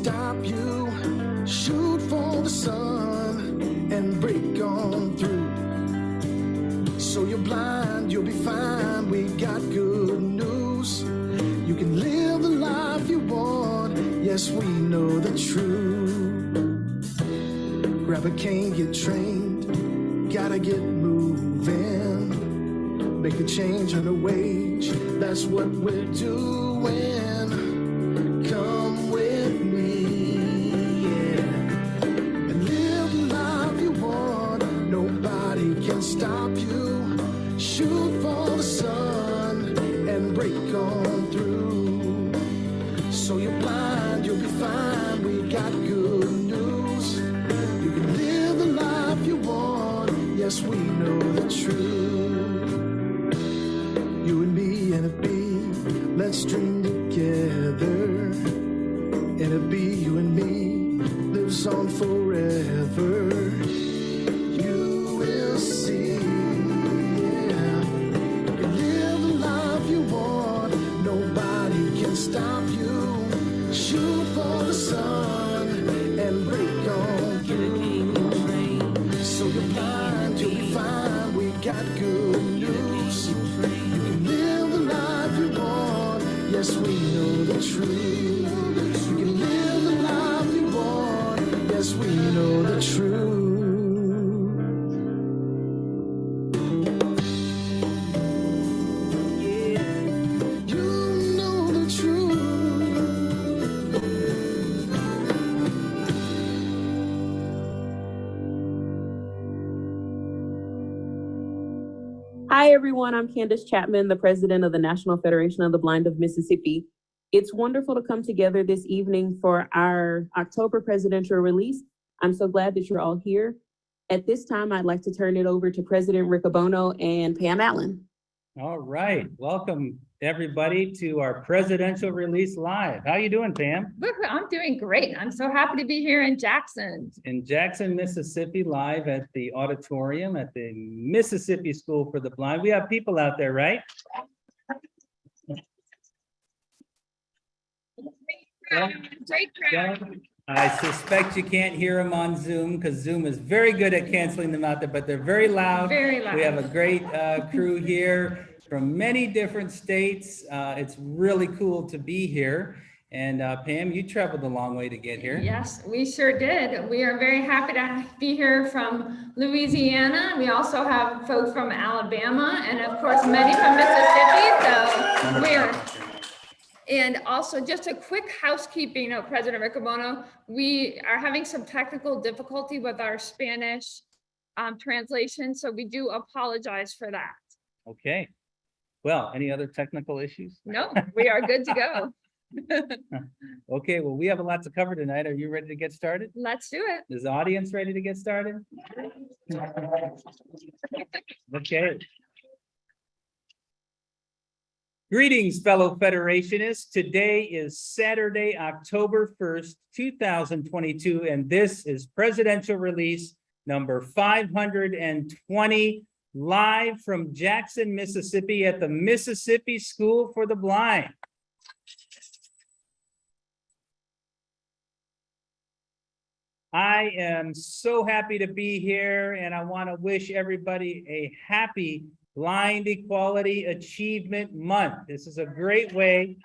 stop you. Shoot for the sun and break on through. So you're blind, you'll be fine. We got good news. You can live the life you want. Yes, we know the truth. Grab a cane, get trained. Gotta get moving. Make a change on the wage. That's what we're doing. Come with me, yeah. And live the life you want. Nobody can stop you. Shoot for the sun and break on through. So you're blind, you'll be fine. We got good news. You can live the life you want. Yes, we know the truth. You and me and a bee, let's dream together. And a bee, you and me, lives on forever. You will see, yeah. You can live the life you want. Nobody can stop you. Shoot for the sun and break on through. So you're blind, you'll be fine. We got good news. You can live the life you want. Yes, we know the truth. You can live the life you want. Yes, we know the truth. Hi, everyone. I'm Candace Chapman, the president of the National Federation of the Blind of Mississippi. It's wonderful to come together this evening for our October presidential release. I'm so glad that you're all here. At this time, I'd like to turn it over to President Riccobono and Pam Allen. All right, welcome everybody to our presidential release live. How you doing, Pam? I'm doing great. I'm so happy to be here in Jackson. In Jackson, Mississippi, live at the auditorium at the Mississippi School for the Blind. We have people out there, right? Great crowd. I suspect you can't hear them on Zoom because Zoom is very good at canceling them out there, but they're very loud. Very loud. We have a great crew here from many different states. It's really cool to be here. And Pam, you traveled a long way to get here. Yes, we sure did. We are very happy to be here from Louisiana. We also have folks from Alabama and of course many from Mississippi. So we're And also just a quick housekeeping note, President Riccobono, we are having some technical difficulty with our Spanish translation, so we do apologize for that. Okay. Well, any other technical issues? No, we are good to go. Okay, well, we have a lot to cover tonight. Are you ready to get started? Let's do it. Is the audience ready to get started? Okay. Greetings, fellow Federationists. Today is Saturday, October 1st, 2022, and this is Presidential Release number 520, live from Jackson, Mississippi at the Mississippi School for the Blind. I am so happy to be here, and I want to wish everybody a happy Blind Equality Achievement Month. This is a great way.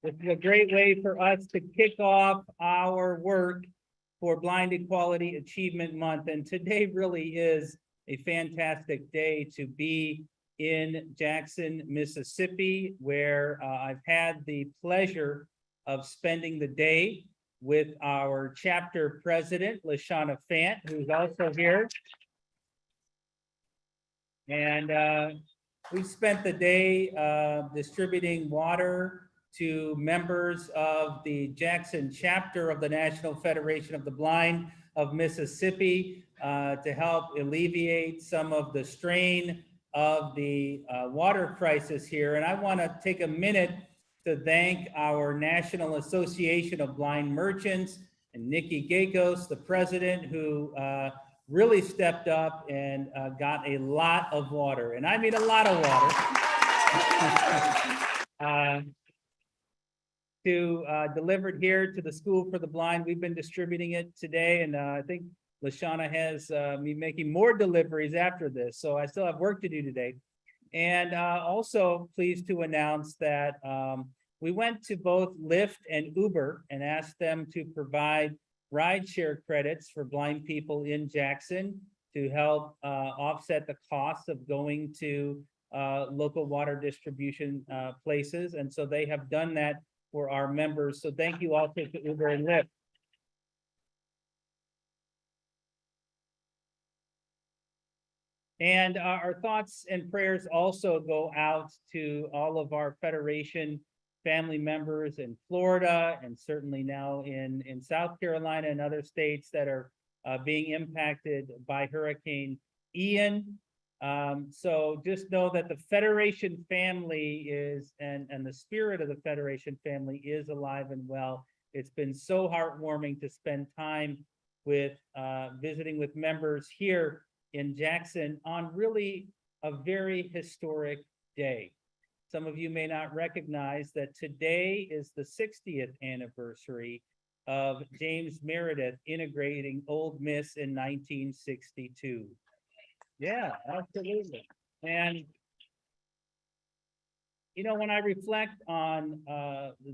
This is a great way for us to kick off our work for Blind Equality Achievement Month. And today really is a fantastic day to be in Jackson, Mississippi, where I've had the pleasure of spending the day with our chapter president, LaShawna Fant, who's also here. And we spent the day distributing water to members of the Jackson chapter of the National Federation of the Blind of Mississippi to help alleviate some of the strain of the water crisis here. And I want to take a minute to thank our National Association of Blind Merchants and Nikki Gakos, the president, who really stepped up and got a lot of water. And I mean a lot of water. to deliver it here to the School for the Blind. We've been distributing it today, and I think LaShawna has me making more deliveries after this, so I still have work to do today. And also pleased to announce that we went to both Lyft and Uber and asked them to provide rideshare credits for blind people in Jackson to help offset the cost of going to local water distribution places. And so they have done that for our members. So thank you all to Uber and Lyft. And our thoughts and prayers also go out to all of our Federation family members in Florida and certainly now in South Carolina and other states that are being impacted by Hurricane Ian. So just know that the Federation family is, and the spirit of the Federation family is alive and well. It's been so heartwarming to spend time with visiting with members here in Jackson on really a very historic day. Some of you may not recognize that today is the 60th anniversary of James Meredith integrating Ole Miss in 1962. Yeah, absolutely. And you know, when I reflect on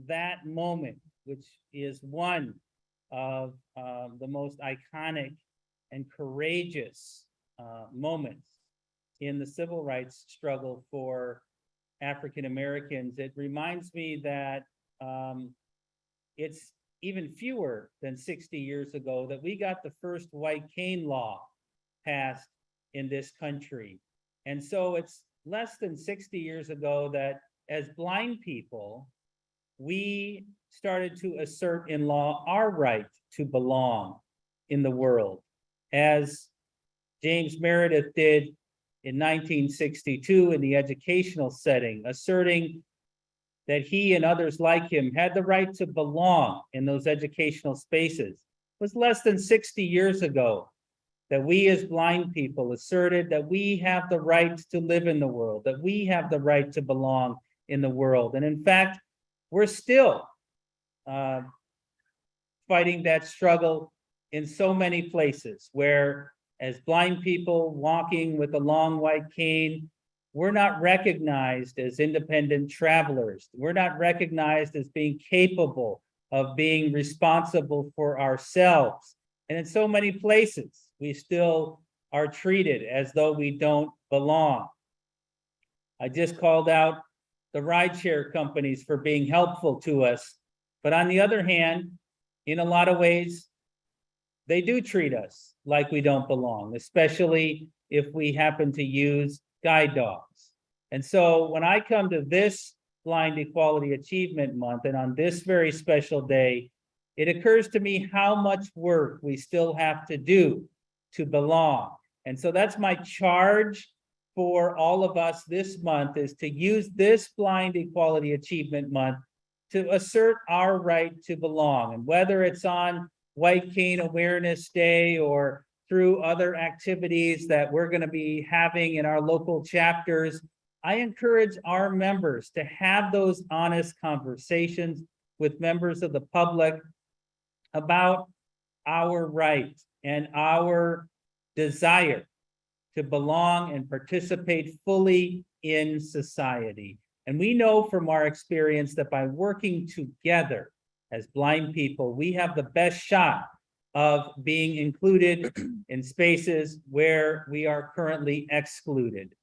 that moment, which is one of the most iconic and courageous moments in the civil rights struggle for African Americans, it reminds me that it's even fewer than 60 years ago that we got the first white cane law passed in this country. And so it's less than 60 years ago that as blind people, we started to assert in law our right to belong in the world, as James Meredith did in 1962 in the educational setting, asserting that he and others like him had the right to belong in those educational spaces. It was less than 60 years ago that we as blind people asserted that we have the right to live in the world, that we have the right to belong in the world. And in fact, we're still fighting that struggle in so many places where, as blind people walking with a long white cane, we're not recognized as independent travelers. We're not recognized as being capable of being responsible for ourselves. And in so many places, we still are treated as though we don't belong. I just called out the rideshare companies for being helpful to us. But on the other hand, in a lot of ways, they do treat us like we don't belong, especially if we happen to use guide dogs. And so when I come to this Blind Equality Achievement Month, and on this very special day, it occurs to me how much work we still have to do to belong. And so that's my charge for all of us this month, is to use this Blind Equality Achievement Month to assert our right to belong. And whether it's on White Cane Awareness Day or through other activities that we're going to be having in our local chapters, I encourage our members to have those honest conversations with members of the public about our right and our desire to belong and participate fully in society. And we know from our experience that by working together as blind people, we have the best shot of being included in spaces where we are currently excluded.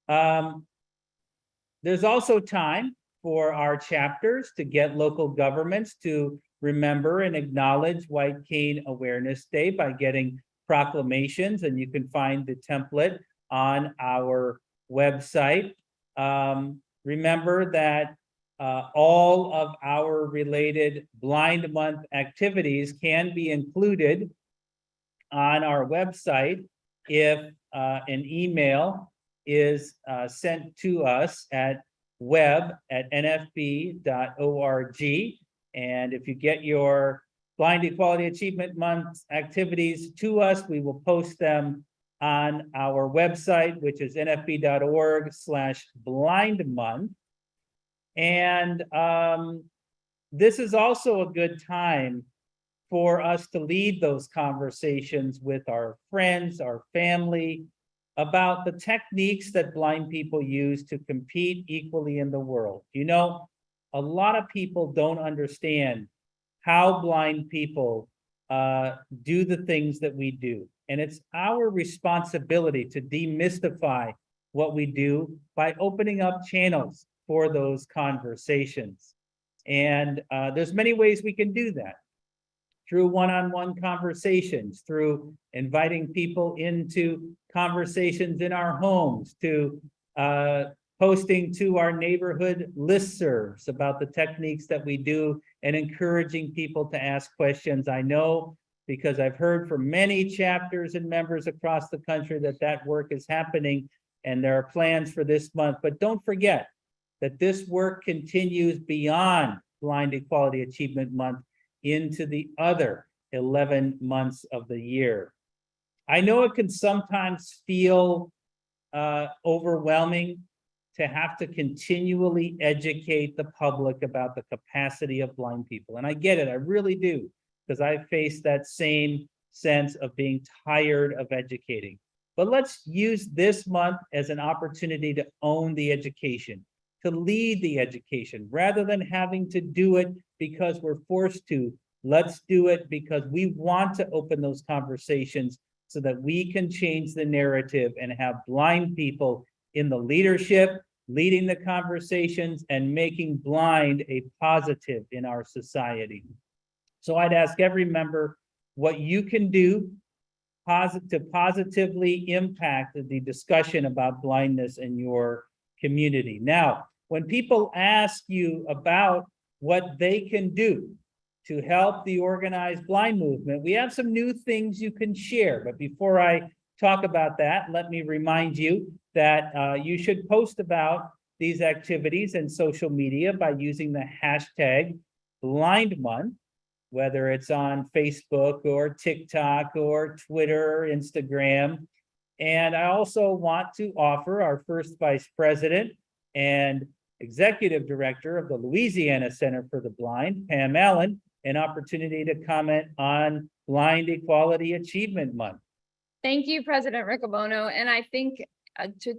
There's also time for our chapters to get local governments to remember and acknowledge White Cane Awareness Day by getting proclamations, and you can find the template on our website. Remember that all of our related Blind Month activities can be included on our website if an email is sent to us at web@nfb.org. And if you get your Blind Equality Achievement Month activities to us, we will post them on our website, which is nfb.org/blindmonth. And this is also a good time for us to lead those conversations with our friends, our family, about the techniques that blind people use to compete equally in the world. You know, a lot of people don't understand how blind people do the things that we do. And it's our responsibility to demystify what we do by opening up channels for those conversations. And there's many ways we can do that. Through one-on-one conversations, through inviting people into conversations in our homes, to posting to our neighborhood listservs about the techniques that we do and encouraging people to ask questions. I know, because I've heard from many chapters and members across the country, that that work is happening and there are plans for this month. But don't forget that this work continues beyond Blind Equality Achievement Month into the other 11 months of the year. I know it can sometimes feel overwhelming to have to continually educate the public about the capacity of blind people. And I get it, I really do, because I face that same sense of being tired of educating. But let's use this month as an opportunity to own the education, to lead the education, rather than having to do it because we're forced to. Let's do it because we want to open those conversations so that we can change the narrative and have blind people in the leadership, leading the conversations and making blind a positive in our society. So I'd ask every member what you can do to positively impact the discussion about blindness in your community. Now, when people ask you about what they can do to help the organized blind movement, we have some new things you can share. But before I talk about that, let me remind you that you should post about these activities in social media by using the hashtag Blind Month, whether it's on Facebook or TikTok or Twitter or Instagram. And I also want to offer our first Vice President and Executive Director of the Louisiana Center for the Blind, Pam Allen, an opportunity to comment on Blind Equality Achievement Month. Thank you, President Riccobono. And I think to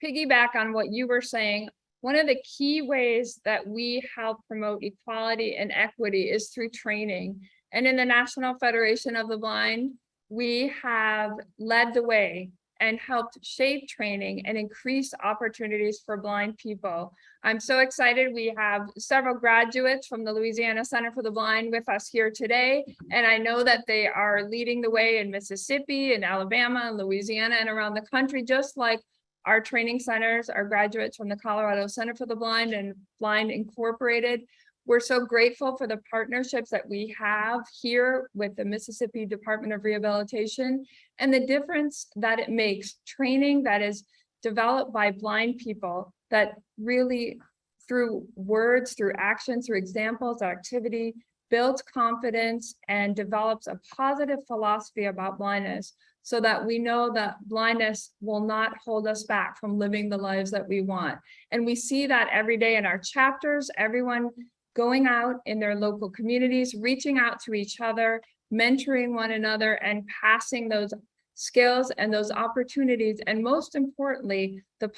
piggyback on what you were saying, one of the key ways that we help promote equality and equity is through training. And in the National Federation of the Blind, we have led the way and helped shape training and increase opportunities for blind people. I'm so excited. We have several graduates from the Louisiana Center for the Blind with us here today. And I know that they are leading the way in Mississippi and Alabama and Louisiana and around the country, just like our training centers, our graduates from the Colorado Center for the Blind and Blind Incorporated. We're so grateful for the partnerships that we have here with the Mississippi Department of Rehabilitation and the difference that it makes. Training that is developed by blind people that really, through words, through action, through examples, activity, builds confidence and develops a positive philosophy about blindness so that we know that blindness will not hold us back from living the lives that we want. And we see that every day in our chapters, everyone going out in their local communities, reaching out to each other, mentoring one another, and passing those skills and those opportunities. And most importantly, the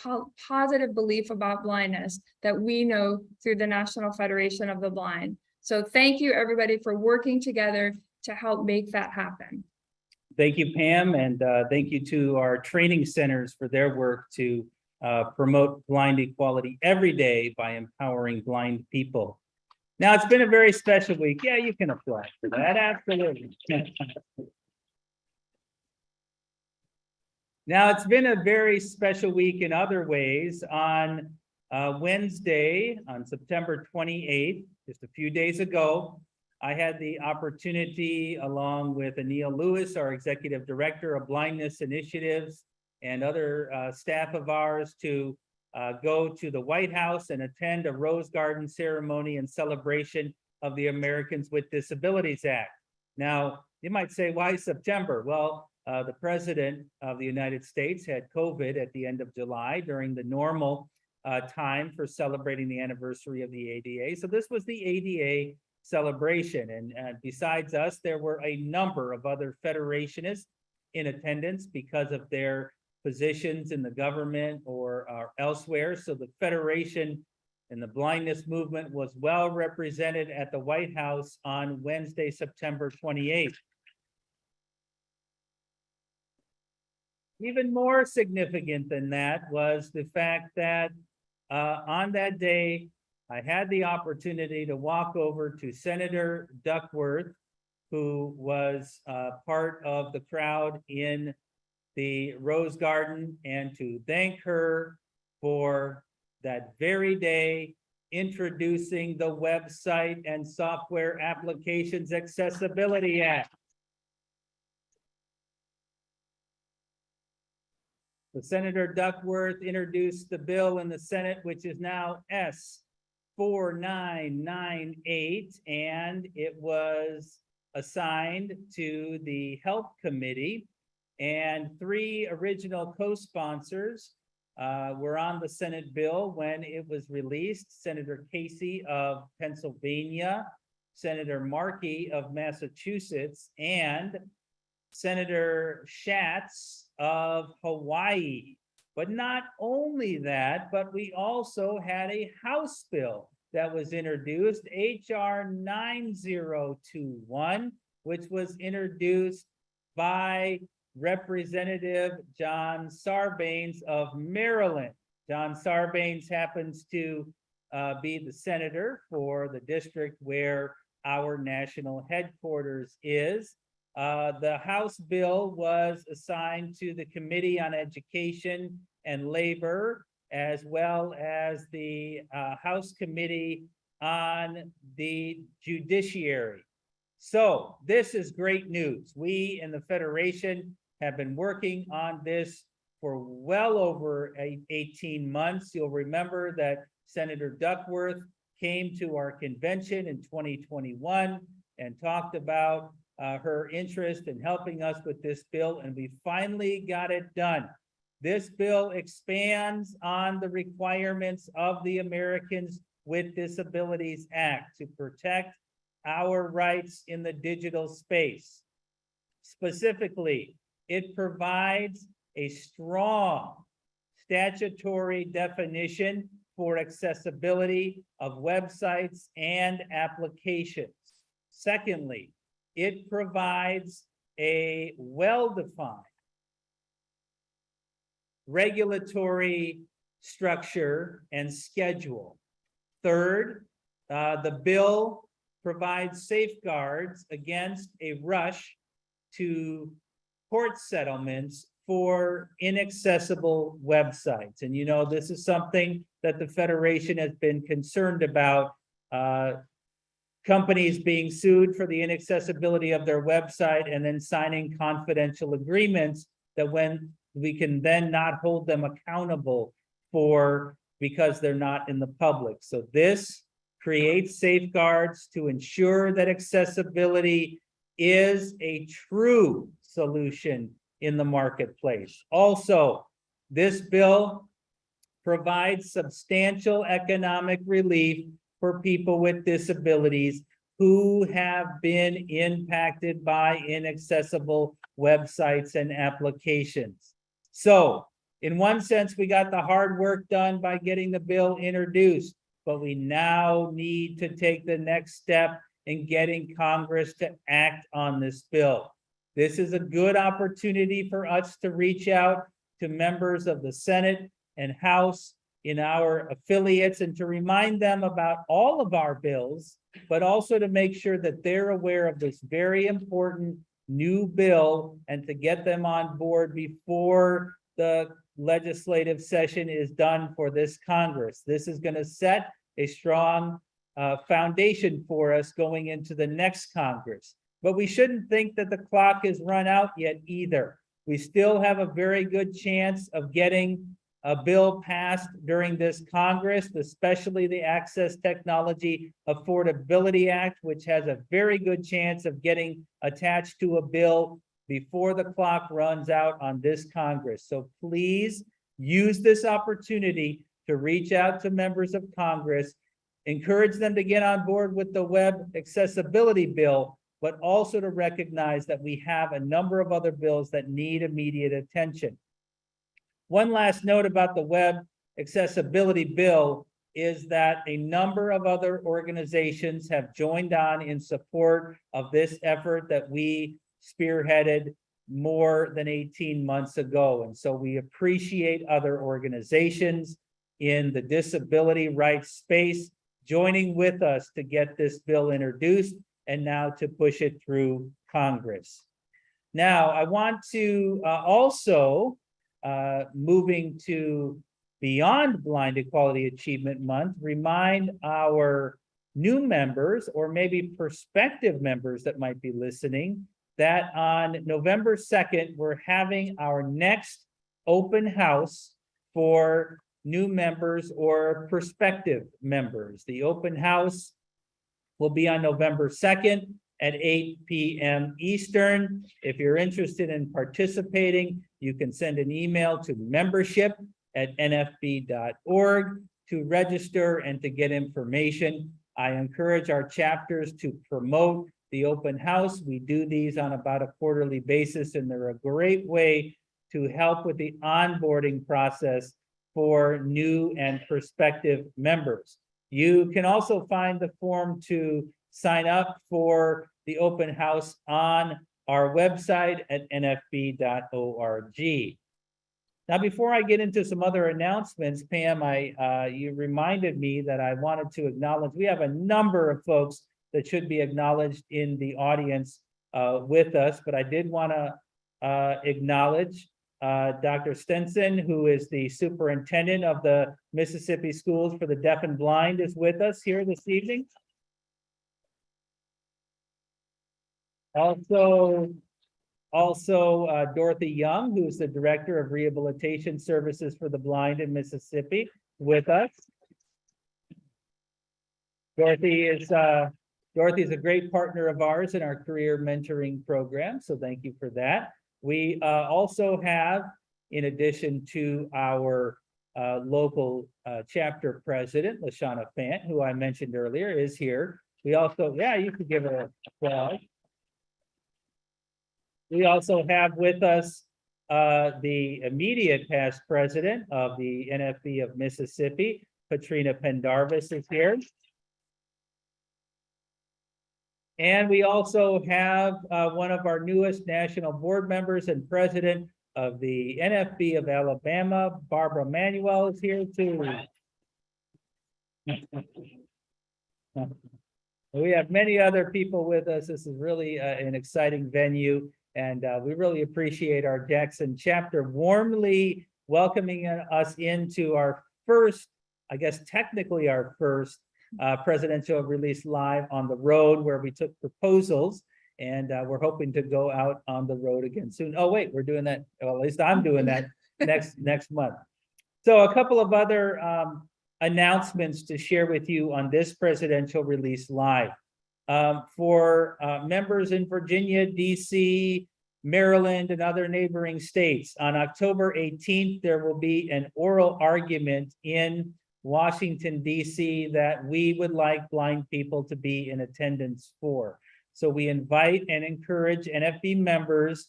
positive belief about blindness that we know through the National Federation of the Blind. So thank you, everybody, for working together to help make that happen. Thank you, Pam, and thank you to our training centers for their work to promote blind equality every day by empowering blind people. Now, it's been a very special week. Yeah, you can apply for that, absolutely. Now, it's been a very special week in other ways. On Wednesday, on September 28th, just a few days ago, I had the opportunity, along with Anil Lewis, our Executive Director of Blindness Initiatives, and other staff of ours, to go to the White House and attend a Rose Garden ceremony in celebration of the Americans with Disabilities Act. Now, you might say, why September? Well, the President of the United States had COVID at the end of July during the normal time for celebrating the anniversary of the ADA. So this was the ADA celebration. And besides us, there were a number of other federationists in attendance because of their positions in the government or elsewhere. So the Federation and the blindness movement was well represented at the White House on Wednesday, September 28th. Even more significant than that was the fact that on that day, I had the opportunity to walk over to Senator Duckworth, who was part of the crowd in the Rose Garden, and to thank her for that very day introducing the Website and Software Applications Accessibility Act. So Senator Duckworth introduced the bill in the Senate, which is now S4998, and it was assigned to the Health Committee, and 3 original co-sponsors were on the Senate bill when it was released: Senator Casey of Pennsylvania, Senator Markey of Massachusetts, and Senator Schatz of Hawaii. But not only that, but we also had a House bill that was introduced, HR 9021, which was introduced by Representative John Sarbanes of Maryland. John Sarbanes happens to be the senator for the district where our national headquarters is. The House bill was assigned to the Committee on Education and Labor, as well as the House Committee on the Judiciary. So this is great news. We in the Federation have been working on this for well over 18 months. You'll remember that Senator Duckworth came to our convention in 2021 and talked about her interest in helping us with this bill, and we finally got it done. This bill expands on the requirements of the Americans with Disabilities Act to protect our rights in the digital space. Specifically, it provides a strong statutory definition for accessibility of websites and applications. Secondly, it provides a well-defined regulatory structure and schedule. Third, the bill provides safeguards against a rush to court settlements for inaccessible websites. And you know, this is something that the Federation has been concerned about, companies being sued for the inaccessibility of their website and then signing confidential agreements that when we can then not hold them accountable for because they're not in the public. So this creates safeguards to ensure that accessibility is a true solution in the marketplace. Also, this bill provides substantial economic relief for people with disabilities who have been impacted by inaccessible websites and applications. So, in one sense, we got the hard work done by getting the bill introduced, but we now need to take the next step in getting Congress to act on this bill. This is a good opportunity for us to reach out to members of the Senate and House in our affiliates and to remind them about all of our bills, but also to make sure that they're aware of this very important new bill and to get them on board before the legislative session is done for this Congress. This is going to set a strong foundation for us going into the next Congress. But we shouldn't think that the clock is run out yet either. We still have a very good chance of getting a bill passed during this Congress, especially the Access Technology Affordability Act, which has a very good chance of getting attached to a bill before the clock runs out on this Congress. So please use this opportunity to reach out to members of Congress, encourage them to get on board with the web accessibility bill, but also to recognize that we have a number of other bills that need immediate attention. One last note about the web accessibility bill is that a number of other organizations have joined on in support of this effort that we spearheaded more than 18 months ago. And so we appreciate other organizations in the disability rights space joining with us to get this bill introduced and now to push it through Congress. Now, I want to also, moving to beyond Blind Equality Achievement Month, remind our new members or maybe prospective members that might be listening that on November 2nd, we're having our next open house for new members or prospective members. The open house will be on November 2nd at 8 p.m. Eastern. If you're interested in participating, you can send an email to membership@nfb.org to register and to get information. I encourage our chapters to promote the open house. We do these on about a quarterly basis, and they're a great way to help with the onboarding process for new and prospective members. You can also find the form to sign up for the open house on our website at nfb.org. Now, before I get into some other announcements, Pam, you reminded me that I wanted to acknowledge, we have a number of folks that should be acknowledged in the audience with us, but I did want to acknowledge Dr. Stenson, who is the superintendent of the Mississippi Schools for the Deaf and Blind, is with us here this evening. Also, Dorothy Young, who's the Director of Rehabilitation Services for the Blind in Mississippi, with us. Dorothy's a great partner of ours in our career mentoring program, so thank you for that. We also have, in addition to our local chapter president, LaShawna Fant, who I mentioned earlier, is here. We also, yeah, you could give her an applause. We also have with us the immediate past president of the NFB of Mississippi, Katrina Pendarvis is here. And we also have one of our newest national board members and president of the NFB of Alabama, Barbara Manuel, is here too. We have many other people with us. This is really an exciting venue, and we really appreciate our Jackson chapter warmly welcoming us into our first, I guess technically our first, presidential release live on the road, where we took proposals, and we're hoping to go out on the road again soon. Oh wait, we're doing that, well, at least I'm doing that next month. So a couple of other announcements to share with you on this presidential release live. For members in Virginia, DC, Maryland, and other neighboring states, on October 18th, there will be an oral argument in Washington, DC, that we would like blind people to be in attendance for. So we invite and encourage NFB members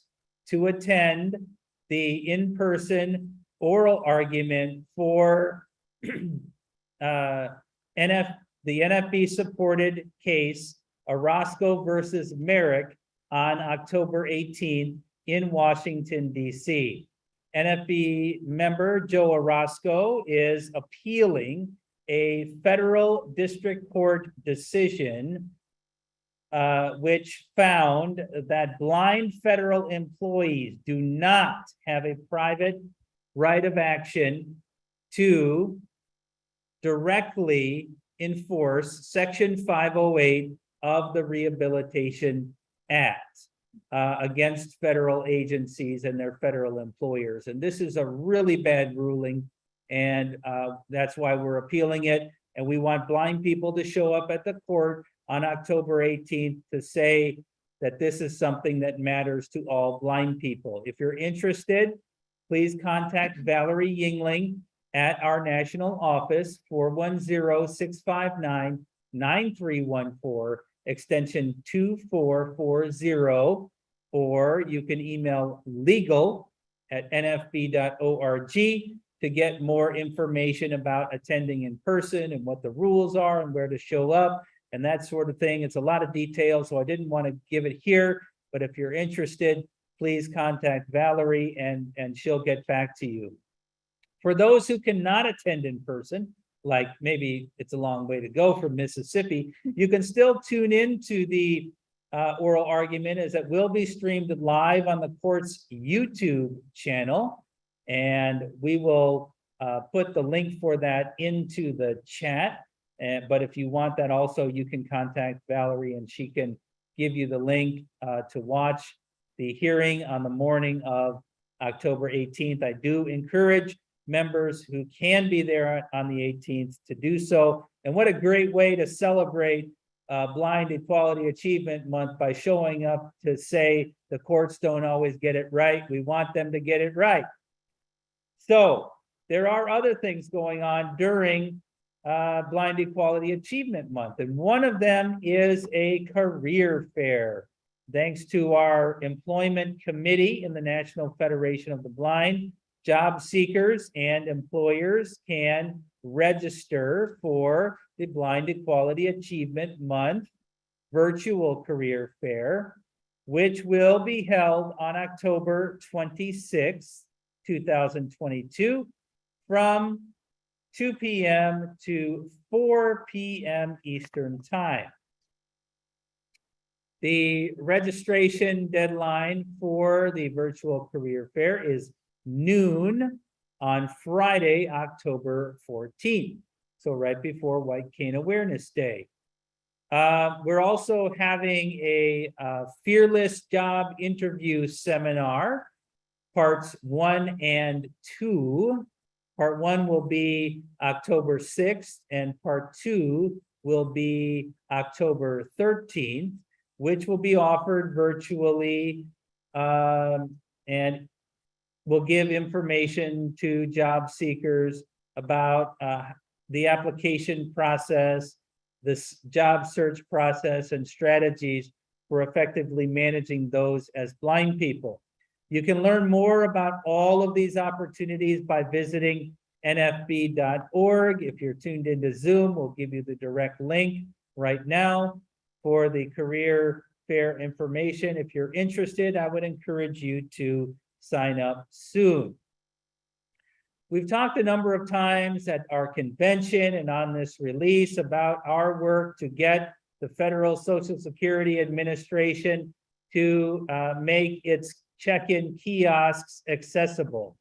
to attend the in-person oral argument for the NFB supported case Orozco versus Merrick on October 18th in Washington, DC. NFB member Joe Orozco is appealing a federal district court decision which found that blind federal employees do not have a private right of action to directly enforce Section 508 of the Rehabilitation Act against federal agencies and their federal employers. And this is a really bad ruling, and that's why we're appealing it. And we want blind people to show up at the court on October 18th to say that this is something that matters to all blind people. If you're interested, please contact Valerie Yingling at our national office, 410-659-9314, extension 2440, or you can email legal@nfb.org to get more information about attending in person and what the rules are and where to show up and that sort of thing. It's a lot of detail, so I didn't want to give it here, but if you're interested, please contact Valerie and she'll get back to you. For those who cannot attend in person, like maybe it's a long way to go from Mississippi, you can still tune in to the oral argument, as it will be streamed live on the court's YouTube channel. And we will put the link for that into the chat. But if you want that also, you can contact Valerie and she can give you the link to watch the hearing on the morning of October 18th. I do encourage members who can be there on the 18th to do so. And what a great way to celebrate Blind Equality Achievement Month, by showing up to say the courts don't always get it right. We want them to get it right. So there are other things going on during Blind Equality Achievement Month, and one of them is a career fair. Thanks to our employment committee in the National Federation of the Blind, job seekers and employers can register for the Blind Equality Achievement Month virtual career fair, which will be held on October 26th, 2022, from 2 p.m. to 4 p.m. Eastern Time. The registration deadline for the virtual career fair is noon on Friday, October 14th. So right before White Cane Awareness Day. We're also having a Fearless Job Interview Seminar, parts 1 and 2. Part 1 will be October 6th and part 2 will be October 13th, which will be offered virtually and will give information to job seekers about the application process, this job search process, and strategies for effectively managing those as blind people. You can learn more about all of these opportunities by visiting nfb.org. If you're tuned into Zoom, we'll give you the direct link right now for the career fair information. If you're interested, I would encourage you to sign up soon. We've talked a number of times at our convention and on this release about our work to get the Federal Social Security Administration to make its check-in kiosks accessible.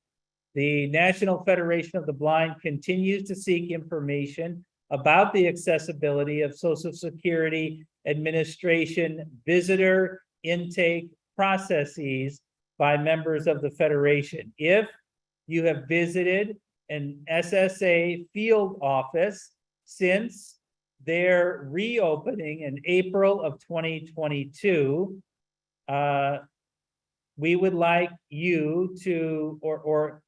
The National Federation of the Blind continues to seek information about the accessibility of Social Security Administration visitor intake processes by members of the Federation. If you have visited an SSA field office since their reopening in April of 2022, we would like you to, or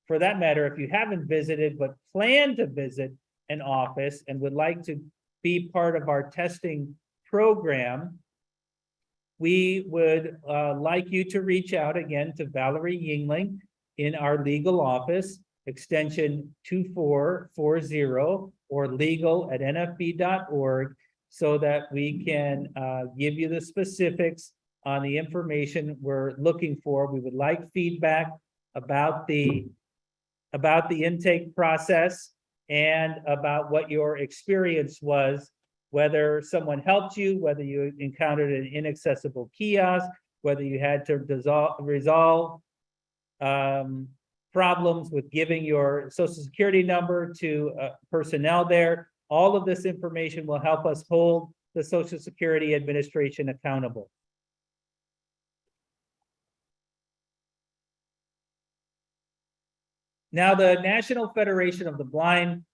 for that matter, if you haven't visited but plan to visit an office and would like to be part of our testing program, we would like you to reach out again to Valerie Yingling in our legal office, extension 2440, or legal@nfb.org, so that we can give you the specifics on the information we're looking for. We would like feedback about the intake process and about what your experience was, whether someone helped you, whether you encountered an inaccessible kiosk, whether you had to resolve problems with giving your Social Security number to personnel there. All of this information will help us hold the Social Security Administration accountable. Now, the National Federation of the Blind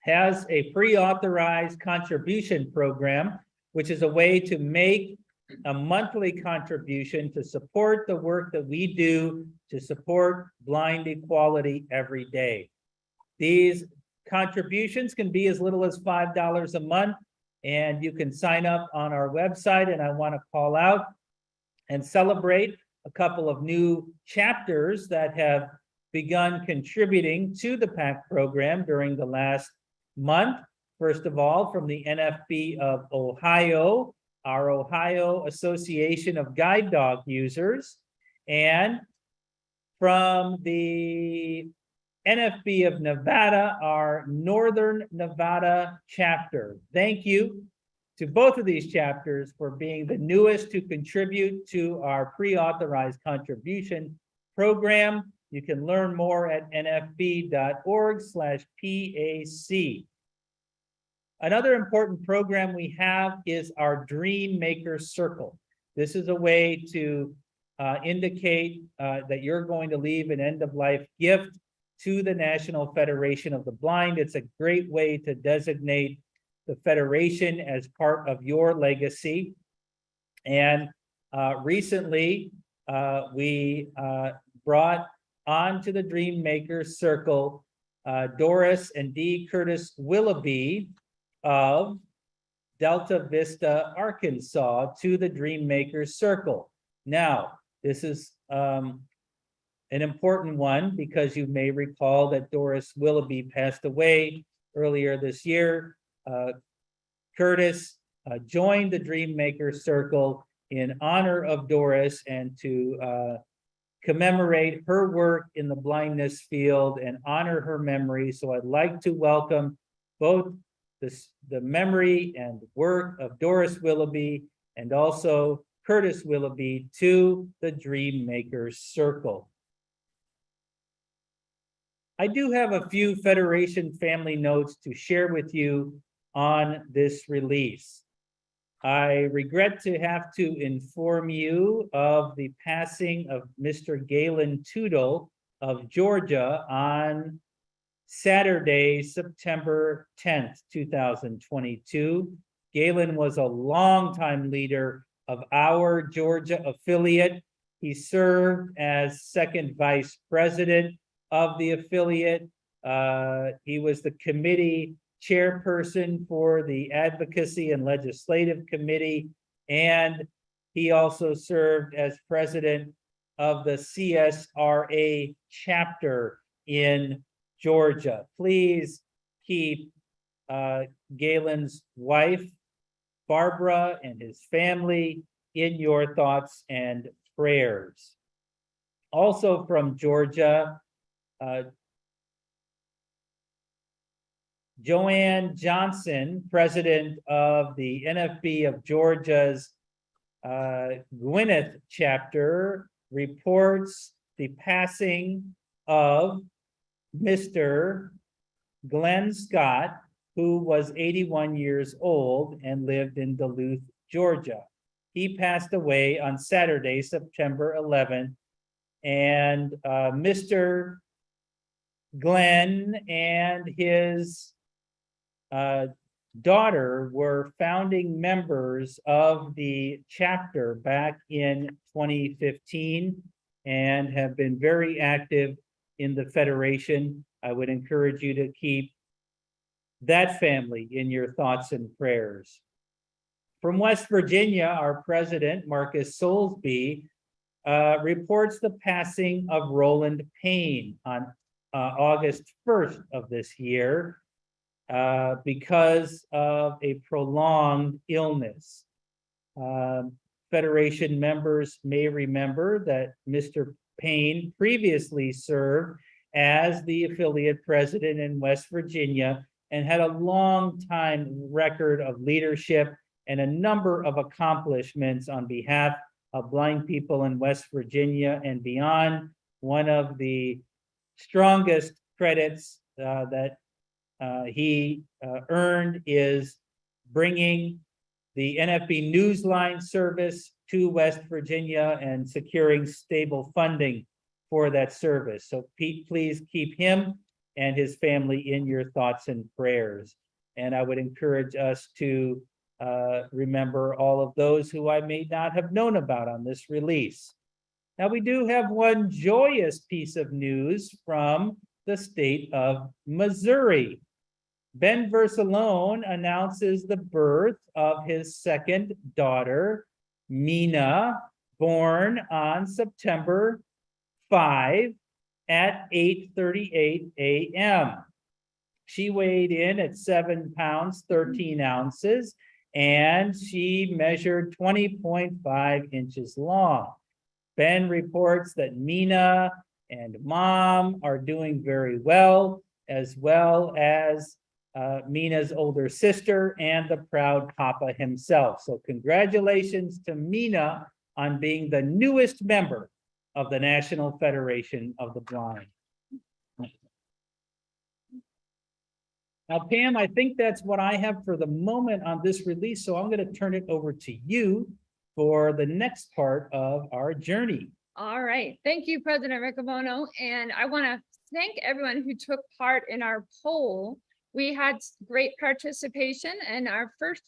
has a pre-authorized contribution program, which is a way to make a monthly contribution to support the work that we do to support blind equality every day. These contributions can be as little as $5 a month, and you can sign up on our website. And I want to call out and celebrate a couple of new chapters that have begun contributing to the PAC program during the last month. First of all, from the NFB of Ohio, our Ohio Association of Guide Dog Users, and from the NFB of Nevada, our Northern Nevada chapter. Thank you to both of these chapters for being the newest to contribute to our pre-authorized contribution program. You can learn more at nfb.org/PAC. Another important program we have is our Dream Maker Circle. This is a way to indicate that you're going to leave an end-of-life gift to the National Federation of the Blind. It's a great way to designate the Federation as part of your legacy. And recently, we brought onto the Dream Maker Circle Doris and Dee Curtis Willoughby of Delta Vista, Arkansas, to the Dream Maker Circle. Now, this is an important one because you may recall that Doris Willoughby passed away earlier this year. Curtis joined the Dream Maker Circle in honor of Doris and to commemorate her work in the blindness field and honor her memory. So I'd like to welcome both the memory and work of Doris Willoughby and also Curtis Willoughby to the Dream Maker Circle. I do have a few Federation family notes to share with you on this release. I regret to have to inform you of the passing of Mr. Galen Tootle of Georgia on Saturday, September 10th, 2022. Galen was a longtime leader of our Georgia affiliate. He served as second vice president of the affiliate. He was the committee chairperson for the Advocacy and Legislative Committee, and he also served as president of the CSRA chapter in Georgia. Please keep Galen's wife, Barbara, and his family in your thoughts and prayers. Also from Georgia, Joanne Johnson, president of the NFB of Georgia's Gwinnett chapter, reports the passing of Mr. Glenn Scott, who was 81 years old and lived in Duluth, Georgia. He passed away on Saturday, September 11th, and Mr. Glenn and his daughter were founding members of the chapter back in 2015 and have been very active in the Federation. I would encourage you to keep that family in your thoughts and prayers. From West Virginia, our president, Marcus Soulsby, reports the passing of Roland Payne on August 1st of this year because of a prolonged illness. Federation members may remember that Mr. Payne previously served as the affiliate president in West Virginia and had a long time record of leadership and a number of accomplishments on behalf of blind people in West Virginia and beyond. One of the strongest credits that he earned is bringing the NFB Newsline service to West Virginia and securing stable funding for that service. So please keep him and his family in your thoughts and prayers. And I would encourage us to remember all of those who I may not have known about on this release. Now, we do have one joyous piece of news from the state of Missouri. Ben Versalone announces the birth of his second daughter, Mina, born on September 5 at 8:38 a.m. She weighed in at 7 pounds, 13 ounces, and she measured 20.5 inches long. Ben reports that Mina and Mom are doing very well as Mina's older sister and the proud Papa himself. So congratulations to Mina on being the newest member of the National Federation of the Blind. Now, Pam, I think that's what I have for the moment on this release, so I'm going to turn it over to you for the next part of our journey. All right. Thank you, President Riccobono. And I want to thank everyone who took part in our poll. We had great participation, and our first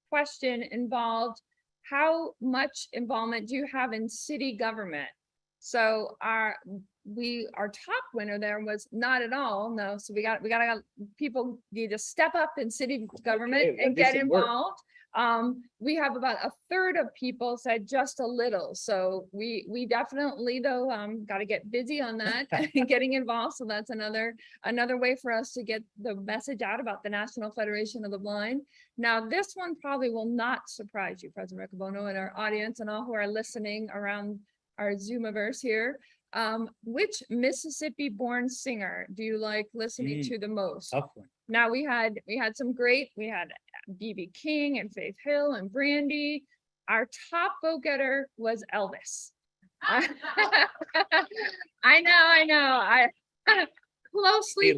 question involved, how much involvement do you have in city government? So our top winner there was not at all. No, so we got people need to step up in city government and get involved. We have about a third of people said just a little. So we definitely though got to get busy on that and getting involved. So that's another way for us to get the message out about the National Federation of the Blind. Now, this one probably will not surprise you, President Riccobono, and our audience and all who are listening around our Zoomiverse here. Which Mississippi-born singer do you like listening to the most? Now we had B.B. King and Faith Hill and Brandy. Our top vote-getter was Elvis. I know. Closely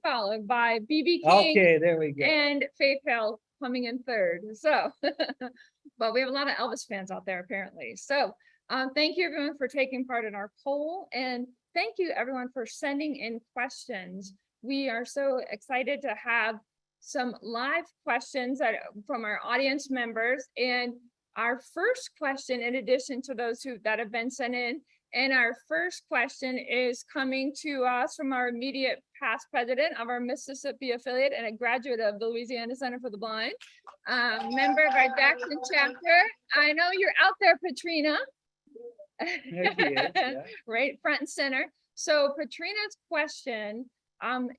followed by B.B. King. Okay, there we go. And Faith Hill coming in third. So, but we have a lot of Elvis fans out there apparently. So. Thank you everyone for taking part in our poll, and thank you everyone for sending in questions. We are so excited to have some live questions from our audience members. And our first question, in addition to those that have been sent in, and our first question is coming to us from our immediate past president of our Mississippi affiliate and a graduate of the Louisiana Center for the Blind, member of our Jackson chapter. I know you're out there, Patrina. There she is, yeah. Right front and center. So Patrina's question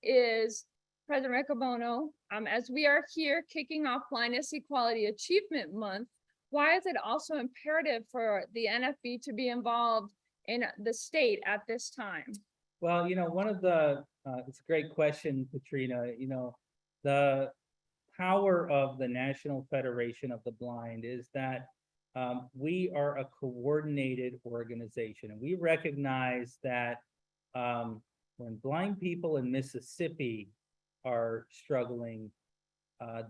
is, President Riccobono, as we are here kicking off Blindness Equality Achievement Month, why is it also imperative for the NFB to be involved in the state at this time? Well, one of the, it's a great question, Patrina. The power of the National Federation of the Blind is that we are a coordinated organization, and we recognize that when blind people in Mississippi are struggling,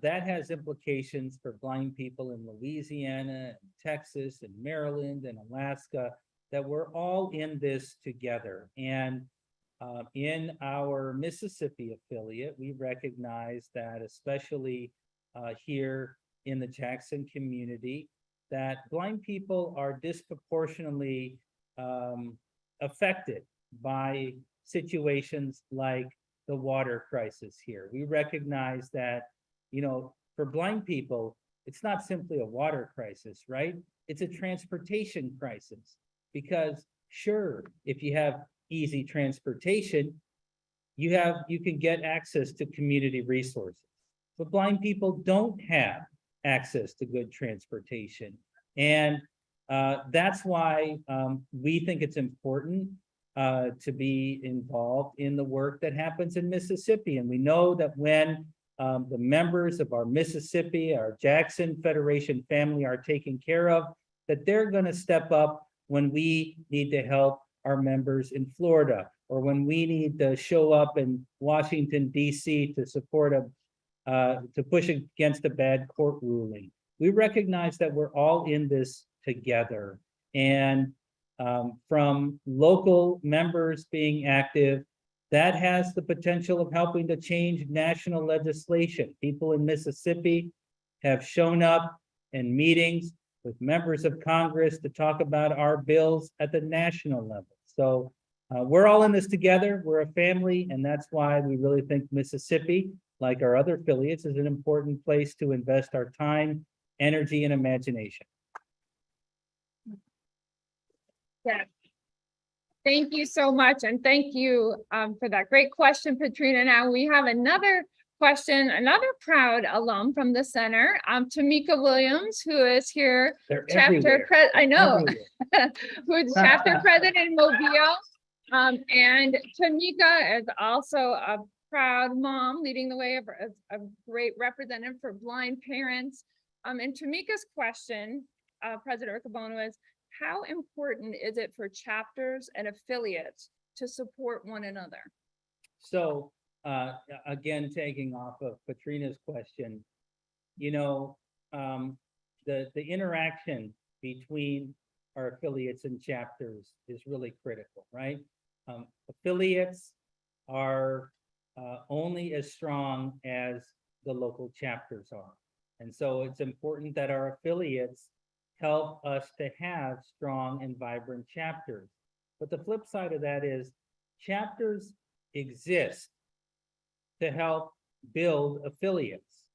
that has implications for blind people in Louisiana, and Texas, and Maryland, and Alaska, that we're all in this together. And in our Mississippi affiliate, we recognize that, especially here in the Jackson community, that blind people are disproportionately affected by situations like the water crisis here. We recognize that, for blind people, it's not simply a water crisis, right? It's a transportation crisis, because sure, if you have easy transportation, you can get access to community resources, but blind people don't have access to good transportation. And that's why we think it's important to be involved in the work that happens in Mississippi. And we know that when the members of our Mississippi, our Jackson Federation family are taken care of, that they're going to step up when we need to help our members in Florida, or when we need to show up in Washington, D.C. to support to push against a bad court ruling. We recognize that we're all in this together. And from local members being active, that has the potential of helping to change national legislation. People in Mississippi have shown up in meetings with members of Congress to talk about our bills at the national level. So we're all in this together. We're a family, and that's why we really think Mississippi, like our other affiliates, is an important place to invest our time, energy, and imagination. Yeah. Thank you so much, and thank you for that great question, Katrina. Now we have another question, another proud alum from the center, Tamika Williams, who is here, They're chapter everywhere. I know, Everywhere. who is chapter president in Mobile. And Tamika is also a proud mom, leading the way of a great representative for blind parents. And Tamika's question, President Riccobono, is how important is it for chapters and affiliates to support one another? So again, taking off of Katrina's question, you know, the interaction between our affiliates and chapters is really critical, right? Affiliates are only as strong as the local chapters are. And so it's important that our affiliates help us to have strong and vibrant chapters. But the flip side of that is chapters exist to help build affiliates.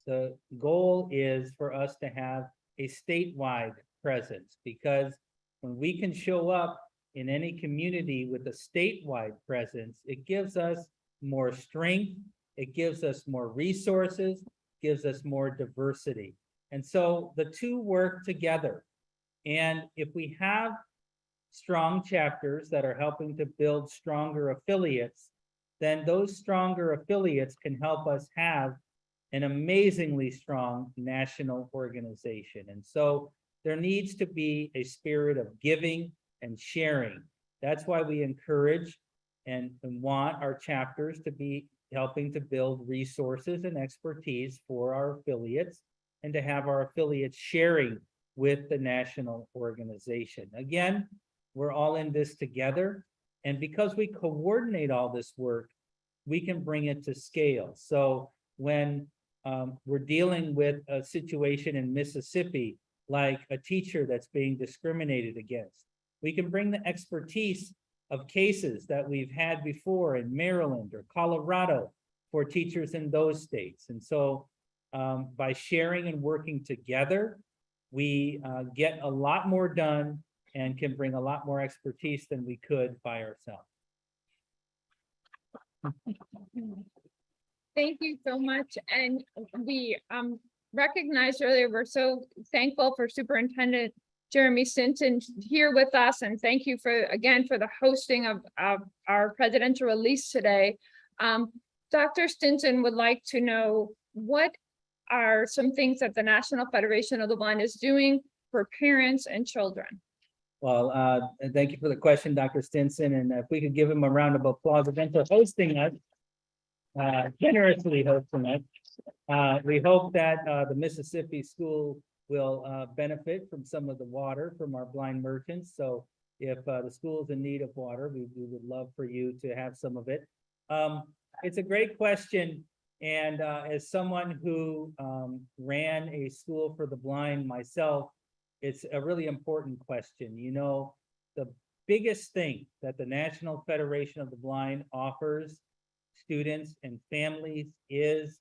The goal is for us to have a statewide presence, because when we can show up in any community with a statewide presence, it gives us more strength, it gives us more resources, gives us more diversity. And so the two work together. And if we have strong chapters that are helping to build stronger affiliates, then those stronger affiliates can help us have an amazingly strong national organization. And so there needs to be a spirit of giving and sharing. That's why we encourage and want our chapters to be helping to build resources and expertise for our affiliates, and to have our affiliates sharing with the national organization. Again, we're all in this together. And because we coordinate all this work, we can bring it to scale. So when we're dealing with a situation in Mississippi, like a teacher that's being discriminated against, we can bring the expertise of cases that we've had before in Maryland or Colorado for teachers in those states. And so by sharing and working together, we get a lot more done and can bring a lot more expertise than we could by ourselves. Thank you so much. And we recognized earlier, we're so thankful for Superintendent Jeremy Stinson here with us. And thank you for, again, for the hosting of our presidential release today. Dr. Stinson would like to know, what are some things that the National Federation of the Blind is doing for parents and children? Well, thank you for the question, Dr. Stinson. And if we could give him a round of applause again for hosting us, generously hosting us. We hope that the Mississippi school will benefit from some of the water from our blind merchants. So if the school is in need of water, we would love for you to have some of it. It's a great question. And as someone who ran a school for the blind myself, it's a really important question. You know, the biggest thing that the National Federation of the Blind offers students and families is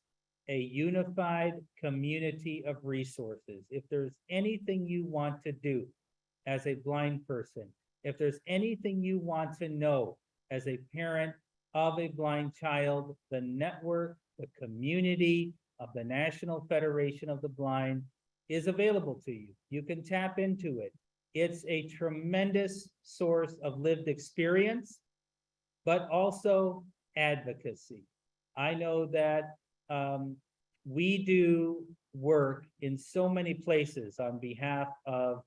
a unified community of resources. If there's anything you want to do as a blind person, if there's anything you want to know as a parent of a blind child, the network, the community of the National Federation of the Blind is available to you. You can tap into it. It's a tremendous source of lived experience, but also advocacy. I know that we do work in so many places on behalf of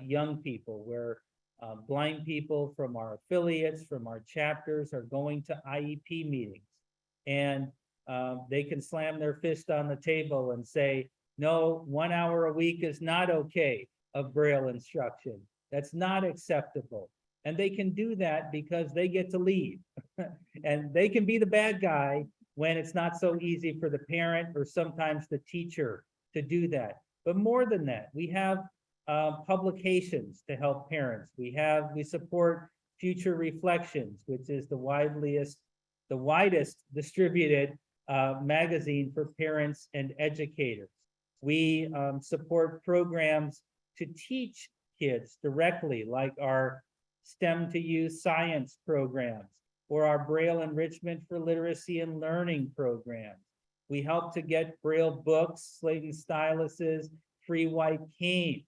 young people, where blind people from our affiliates, from our chapters, are going to IEP meetings, and they can slam their fist on the table and say, no, 1 hour a week is not okay of Braille instruction. That's not acceptable. And they can do that because they get to lead. And they can be the bad guy when it's not so easy for the parent or sometimes the teacher to do that. But more than that, we have publications to help parents. We support Future Reflections, which is the widest distributed magazine for parents and educators. We support programs to teach kids directly, like our STEM to Use science programs or our Braille enrichment for literacy and learning programs. We help to get Braille books, slate and styluses, free white canes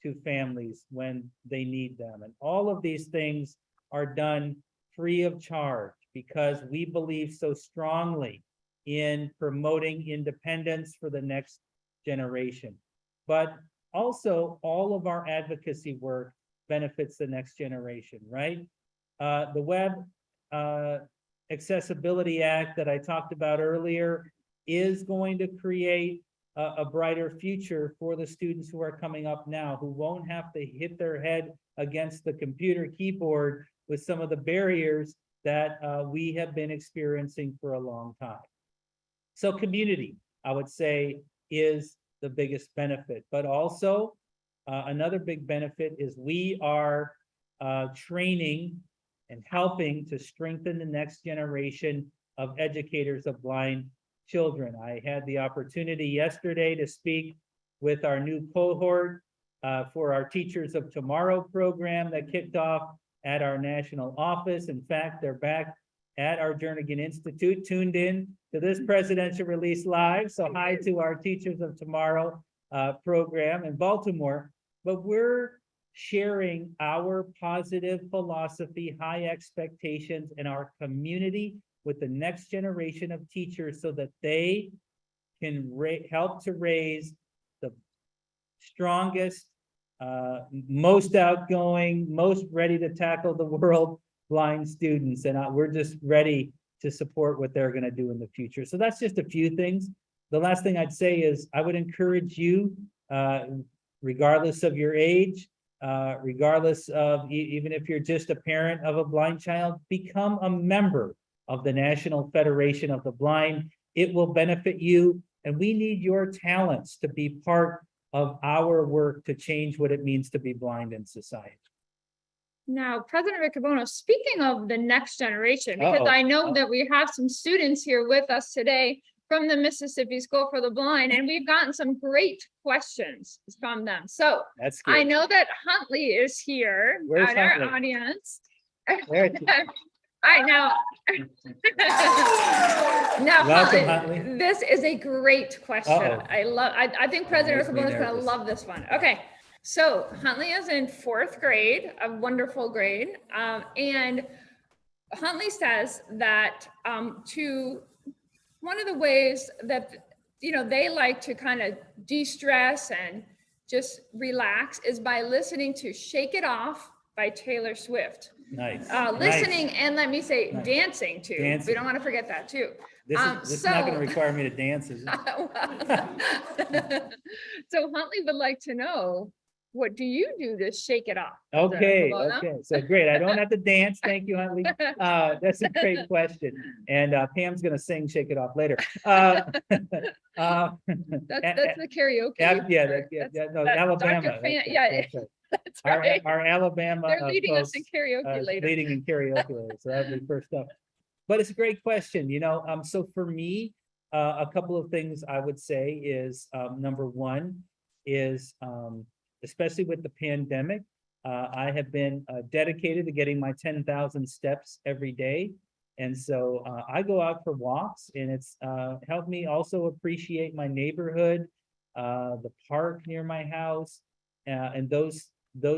to families when they need them. And all of these things are done free of charge because we believe so strongly in promoting independence for the next generation. But also, all of our advocacy work benefits the next generation, right? The Web Accessibility Act that I talked about earlier is going to create a brighter future for the students who are coming up now, who won't have to hit their head against the computer keyboard with some of the barriers that we have been experiencing for a long time. So community, I would say, is the biggest benefit, but also another big benefit is we are training and helping to strengthen the next generation of educators of blind children. I had the opportunity yesterday to speak with our new cohort for our Teachers of Tomorrow program that kicked off at our national office. In fact, they're back at our Jernigan Institute, tuned in to this presidential release live. So hi to our Teachers of Tomorrow program in Baltimore. But we're sharing our positive philosophy, high expectations, and our community with the next generation of teachers so that they can help to raise the strongest, most outgoing, most ready to tackle the world blind students. And we're just ready to support what they're going to do in the future. So that's just a few things. The last thing I'd say is I would encourage you, regardless of your age, regardless of even if you're just a parent of a blind child, become a member of the National Federation of the Blind. It will benefit you, and we need your talents to be part of our work to change what it means to be blind in society. Now, President Riccobono, speaking of the next generation, because I know that we have some students here with us today from the Mississippi School for the Blind, and we've gotten some great questions from them. So that's good. I know that Huntley is here. Where's at Huntley? Our audience. There All right, now, welcome, Huntley, this is a great question. I think President Riccobono is going to love this one. Okay, so Huntley is in 4th grade, a wonderful grade, and Huntley says that one of the ways that they like to kind of de-stress and just relax is by listening to "Shake It Off" by Taylor Swift. Nice. Listening nice. And let me say, nice. Dancing too. Dancing. We don't want to forget that too. This is not going to require me to dance, is it? So Huntley would like to know, what do you do to shake it off? Okay. So great. I don't have to dance. Thank you, Huntley. That's a great question. And Pam's going to sing "Shake It Off" later. That's the karaoke. Alabama. That's right. Our Alabama. They're leading us in karaoke later. Leading in karaoke later. So that'll be first up. But it's a great question. So for me, a couple of things I would say is number one is especially with the pandemic, I have been dedicated to getting my 10,000 steps every day. And so I go out for walks, and it's helped me also appreciate my neighborhood, the park near my house, and those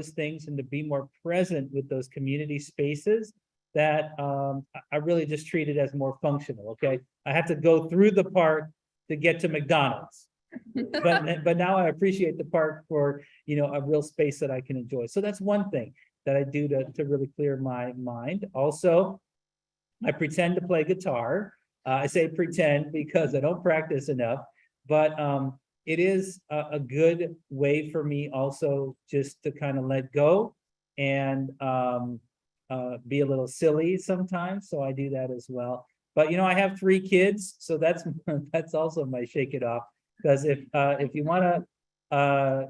things, and to be more present with those community spaces that I really just treat it as more functional. Okay, I have to go through the park to get to McDonald's, but now I appreciate the park for a real space that I can enjoy. So that's one thing that I do to really clear my mind. Also, I pretend to play guitar. I say pretend because I don't practice enough, but it is a good way for me also just to kind of let go and be a little silly sometimes. So I do that as well. But I have 3 kids, so that's also my shake it off. Because if you want a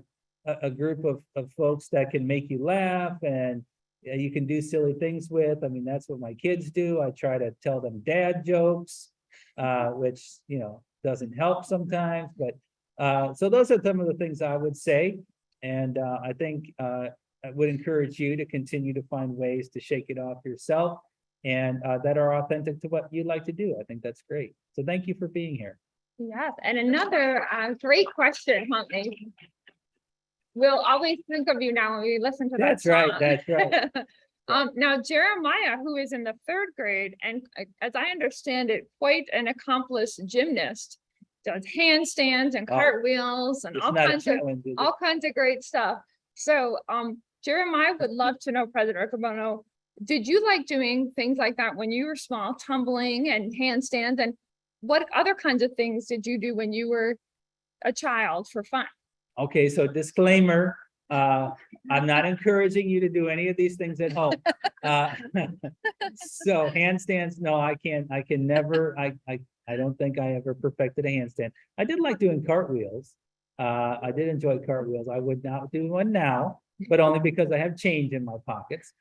group of folks that can make you laugh and you can do silly things with. I mean, that's what my kids do. I try to tell them dad jokes, which, you know, doesn't help sometimes, but so those are some of the things I would say. And I think I would encourage you to continue to find ways to shake it off yourself and that are authentic to what you like to do. I think that's great. So thank you for being here. Yes, and another great question, Huntley. We'll always think of you now when we listen to that That's right. song. That's right. Now Jeremiah, who is in the 3rd grade, and as I understand it, quite an accomplished gymnast, does handstands and Oh, cartwheels and It's all not a kinds of challenge, is it? all kinds of great stuff. So Jeremiah would love to know, President Riccobono, did you like doing things like that when you were small, tumbling and handstands? And what other kinds of things did you do when you were a child for fun? Okay, so disclaimer, I'm not encouraging you to do any of these things at home. So handstands, no, I can never, I don't think I ever perfected a handstand. I did like doing cartwheels. I did enjoy cartwheels. I would not do one now, but only because I have change in my pockets.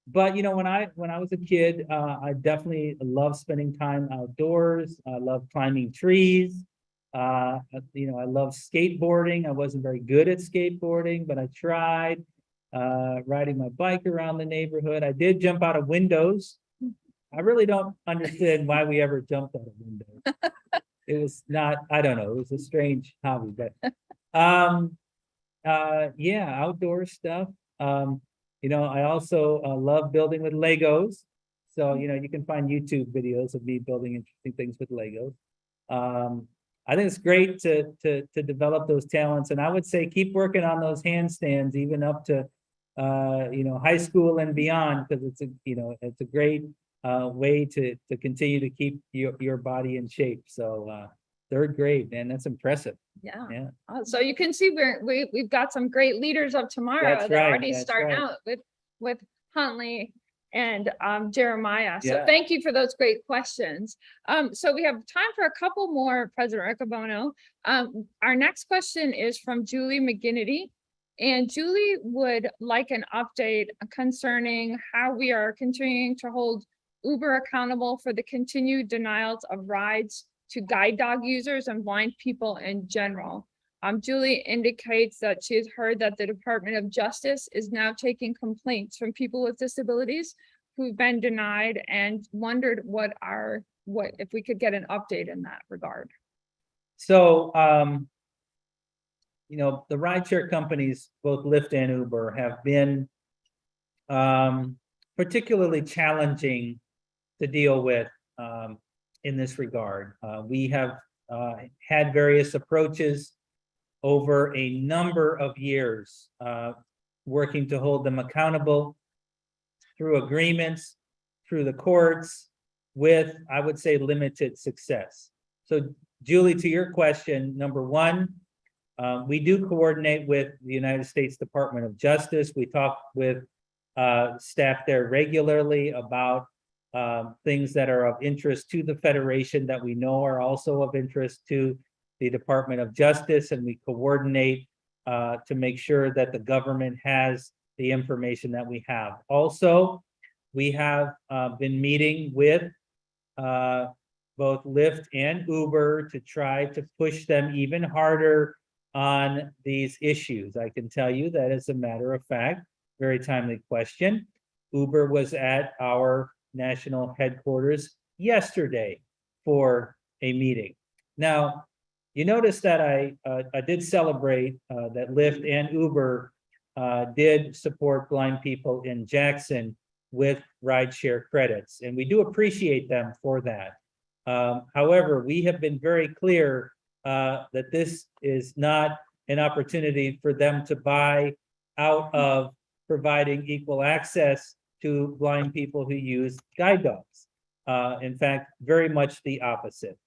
But you know, when I was a kid, I definitely loved spending time outdoors. I loved climbing trees. You know, I love skateboarding. I wasn't very good at skateboarding, but I tried riding my bike around the neighborhood. I did jump out of windows. I really don't understand why we ever jumped out of windows. It was not, I don't know, it was a strange hobby, but yeah, outdoor stuff. You know, I also love building with Legos. So, you know, you can find YouTube videos of me building interesting things with Legos. I think it's great to develop those talents, and I would say keep working on those handstands even up to you know, high school and beyond, because it's a, you know, it's a great way to continue to keep your body in shape. So 3rd grade, man, that's impressive. Yeah. So you can see we've got some great leaders of tomorrow That's that right, already that's starting right. out with Huntley and Jeremiah. So Yeah. thank you for those great questions. So we have time for a couple more, President Riccobono. Our next question is from Julie McGinnity. And Julie would like an update concerning how we are continuing to hold Uber accountable for the continued denials of rides to guide dog users and blind people in general. Julie indicates that she has heard that the Department of Justice is now taking complaints from people with disabilities who've been denied, and wondered what if we could get an update in that regard. So you know, the rideshare companies, both Lyft and Uber, have been particularly challenging to deal with in this regard. We have had various approaches over a number of years, working to hold them accountable through agreements, through the courts, with, I would say, limited success. So Julie, to your question, number one, we do coordinate with the United States Department of Justice. We talk with staff there regularly about things that are of interest to the Federation that we know are also of interest to the Department of Justice, and we coordinate to make sure that the government has the information that we have. Also, we have been meeting with both Lyft and Uber to try to push them even harder on these issues. I can tell you that, as a matter of fact, very timely question, Uber was at our national headquarters yesterday for a meeting. Now, you notice that I did celebrate that Lyft and Uber did support blind people in Jackson with rideshare credits, and we do appreciate them for that. However, we have been very clear that this is not an opportunity for them to buy out of providing equal access to blind people who use guide dogs. In fact, very much the opposite.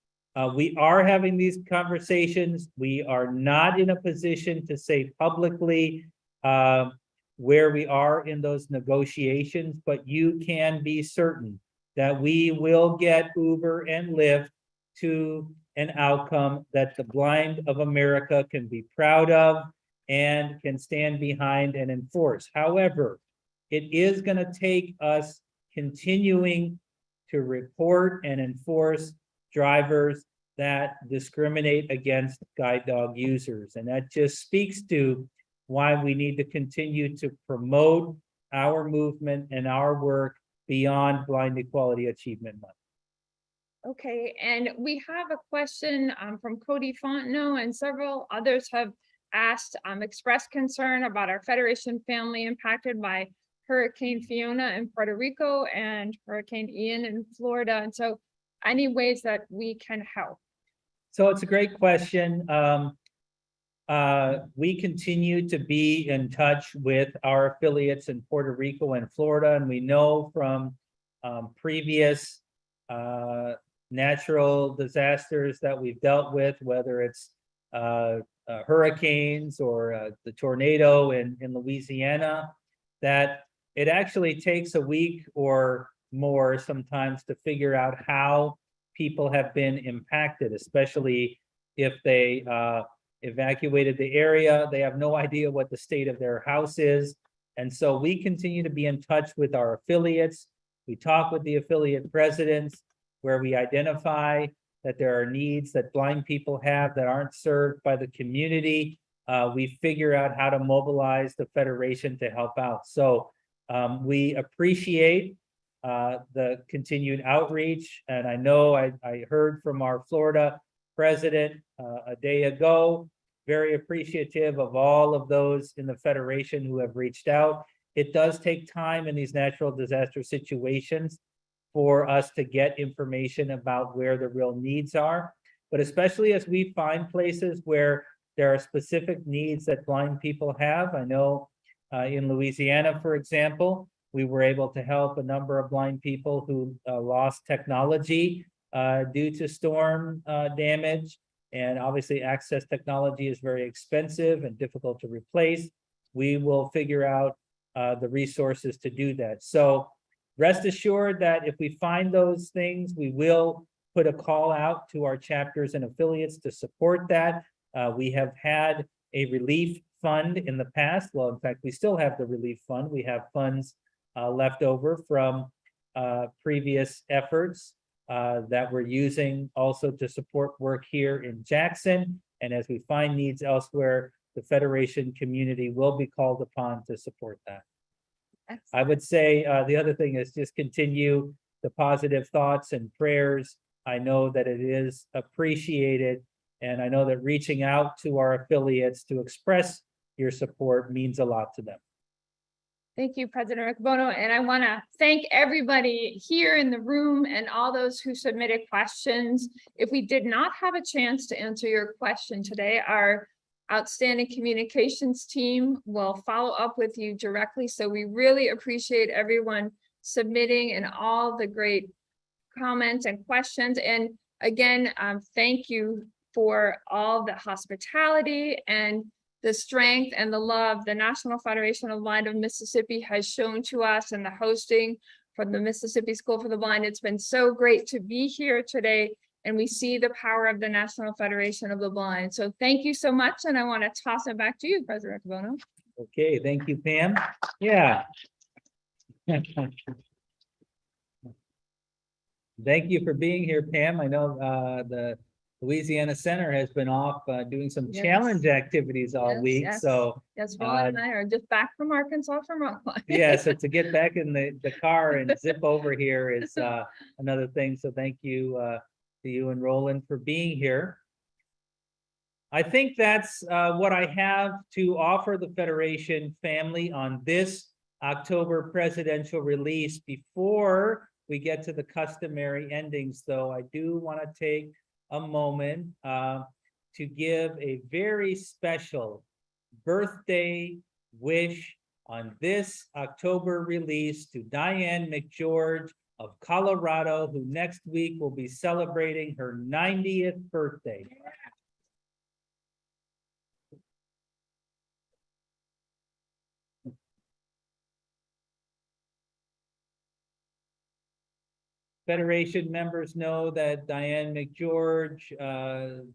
We are having these conversations. We are not in a position to say publicly where we are in those negotiations, but you can be certain that we will get Uber and Lyft to an outcome that the blind of America can be proud of, and can stand behind and enforce. However, it is going to take us continuing to report and enforce drivers that discriminate against guide dog users. And that just speaks to why we need to continue to promote our movement and our work beyond Blind Equality Achievement Month. Okay, and we have a question from Cody Fontenot, and several others have asked, expressed concern about our Federation family impacted by Hurricane Fiona in Puerto Rico and Hurricane Ian in Florida. And so any ways that we can help? So it's a great question. We continue to be in touch with our affiliates in Puerto Rico and Florida, and we know from previous natural disasters that we've dealt with, whether it's hurricanes or the tornado in Louisiana, that it actually takes a week or more sometimes to figure out how people have been impacted, especially if they evacuated the area. They have no idea what the state of their house is. And so we continue to be in touch with our affiliates. We talk with the affiliate presidents where we identify that there are needs that blind people have that aren't served by the community. We figure out how to mobilize the Federation to help out. So we appreciate the continued outreach. And I know I heard from our Florida president a day ago, very appreciative of all of those in the Federation who have reached out. It does take time in these natural disaster situations for us to get information about where the real needs are. But especially as we find places where there are specific needs that blind people have. I know in Louisiana, for example, we were able to help a number of blind people who lost technology due to storm damage. And obviously access technology is very expensive and difficult to replace. We will figure out the resources to do that. So rest assured that if we find those things, we will put a call out to our chapters and affiliates to support that. We have had a relief fund in the past. Well, in fact, we still have the relief fund. We have funds left over from previous efforts that we're using also to support work here in Jackson. And as we find needs elsewhere, the Federation community will be called upon to support that. Excellent. I would say the other thing is just continue the positive thoughts and prayers. I know that it is appreciated, and I know that reaching out to our affiliates to express your support means a lot to them. Thank you, President Riccobono. And I want to thank everybody here in the room and all those who submitted questions. If we did not have a chance to answer your question today, our outstanding communications team will follow up with you directly. So we really appreciate everyone submitting and all the great comments and questions. And again, thank you for all the hospitality and the strength and the love the National Federation of the Blind of Mississippi has shown to us, and the hosting from the Mississippi School for the Blind. It's been so great to be here today, and we see the power of the National Federation of the Blind. So thank you so much, and I want to toss it back to you, President Riccobono. Okay, thank you, Pam. Yeah. Thank you for being here, Pam. I know the Louisiana Center has been off doing some challenge activities all week. Yes. So yes, Roland and I are just back from Arkansas from Rockland. Yeah, so to get back in the car and zip over here is another thing. So thank you to you and Roland for being here. I think that's what I have to offer the Federation family on this October presidential release. Before we get to the customary endings, though, I do want to take a moment to give a very special birthday wish on this October release to Diane McGeorge of Colorado, who next week will be celebrating her 90th birthday. Federation members know that Diane McGeorge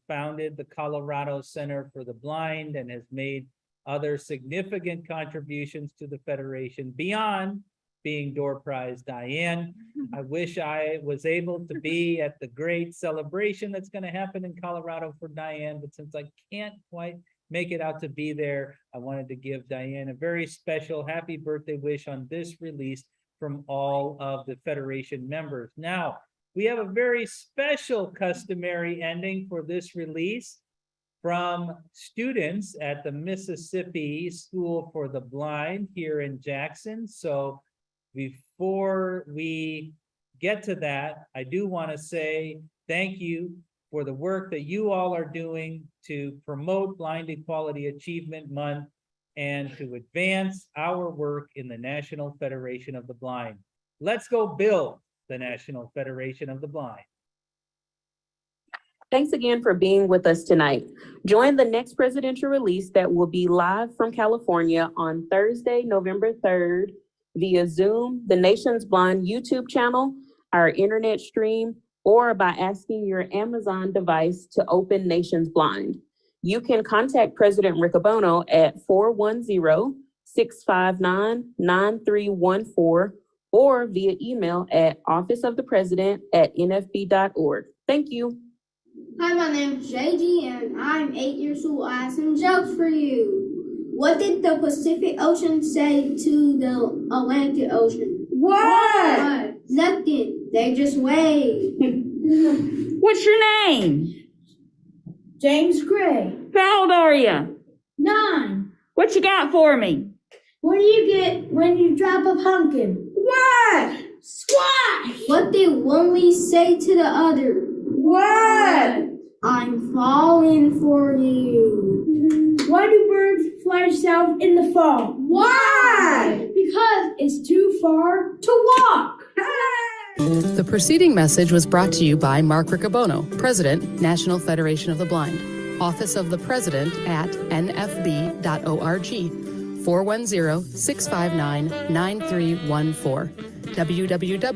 founded the Colorado Center for the Blind and has made other significant contributions to the Federation beyond being door prize Diane. I wish I was able to be at the great celebration that's going to happen in Colorado for Diane, but since I can't quite make it out to be there, I wanted to give Diane a very special happy birthday wish on this release from all of the Federation members. Now, we have a very special customary ending for this release from students at the Mississippi School for the Blind here in Jackson. So before we get to that, I do want to say thank you for the work that you all are doing to promote Blind Equality Achievement Month and to advance our work in the National Federation of the Blind. Let's go build the National Federation of the Blind. Thanks again for being with us tonight. Join the next presidential release that will be live from California on Thursday, November 3rd, via Zoom, the Nation's Blind YouTube channel, our internet stream, or by asking your Amazon device to open Nation's Blind. You can contact President Riccobono at 410-659-9314 or via email at officeofthepresident@nfb.org. Thank you. Hi, my name's JG and I'm 8 years old. I have some jokes for you. What did the Pacific Ocean say to the Atlantic Ocean? What? Nothing. They just waved. What's your name? James Gray. How old are you? 9. What you got for me? What do you get when you drop a pumpkin? What? Squash! What did one leaf say to the other? What? I'm falling for you. Why do birds fly south in the fall? Why? Because it's too far to walk. The preceding message was brought to you by Mark Riccobono, President, National Federation of the Blind, Office of the President at nfb.org, 410-659-9314, www.nfb.org.